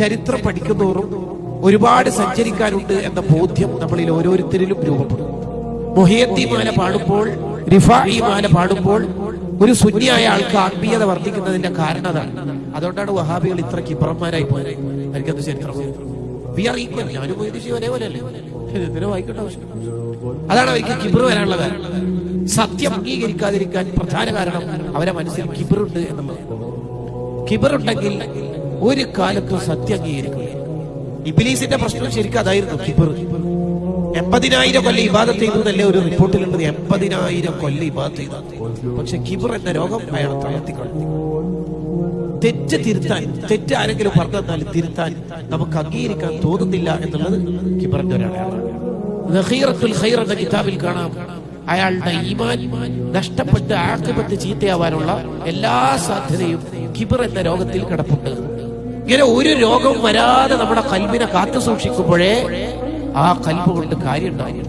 ചരിത്രം പഠിക്കുന്നതോറും ഒരുപാട് സഞ്ചരിക്കാനുണ്ട് എന്ന ബോധ്യം നമ്മളിൽ ഓരോരുത്തരിലും രൂപപ്പെടും. മുഹിയദ്ദീൻ മാല പാടുമ്പോൾ, റിഫാഈ മാല പാടുമ്പോൾ ഒരു സുന്നിയായ ആൾക്ക് ആത്മീയത വർദ്ധിക്കുന്നതിന്റെ കാരണം അതാണ്. അതുകൊണ്ടാണ് വഹാബികൾ ഇത്ര കിബ്രന്മാരായി പോയത്. എനിക്കത് ചരിത്രം ഞാനും ഒരേപോലെയല്ലേ, എന്തിനോ വായിക്കേണ്ട ആവശ്യം. അതാണ് അവർക്ക് കിബ്ർ വരാനുള്ള കാരണം. സത്യം അംഗീകരിക്കാതിരിക്കാൻ പ്രധാന കാരണം അവരെ മനസ്സിൽ കിബ്റുണ്ട് എന്നുള്ളത്. കിബ്റുണ്ടെങ്കിൽ ഒരു കാലത്തും സത്യം അംഗീകരിക്കില്ല. ഇബ്ലീസിന്റെ പ്രശ്നം ശരിക്കും അതായിരുന്നു, കിബ്ർ. 80,000 കൊല്ലം ഇബാദത്ത് ചെയ്തു എന്നല്ലേ ഒരു റിപ്പോർട്ടിലുള്ളത്. 80,000 കൊല്ലം ഇബാദത്ത് ചെയ്തു. പക്ഷെ കിബ്ർ എന്ന രോഗം അയാളെ തളർത്തിക്കളഞ്ഞു. തെറ്റ് തിരുത്താൻ, തെറ്റ് ആരെങ്കിലും പറഞ്ഞു തന്നാലും തിരുത്താൻ നമുക്ക് അംഗീകരിക്കാൻ തോന്നുന്നില്ല എന്നുള്ളത് കിബ്റിന്റെ ഒരാളാണ്. ദഖീറത്തുൽ ഖൈർ എന്ന കിതാബിൽ കാണാം, അയാളുടെ ഈമാൻ നഷ്ടപ്പെട്ട് ആഖിബത്ത് ചീത്തയാവാനുള്ള എല്ലാ സാധ്യതയും കിബ്ർ എന്ന രോഗത്തിൽ കിടപ്പുണ്ട്. ഇങ്ങനെ ഒരു രോഗം വരാതെ നമ്മുടെ ഖൽബിനെ കാത്തു സൂക്ഷിക്കുമ്പോഴേ ആ ഖൽബ് കൊണ്ട് കാര്യം ഉണ്ടാകും.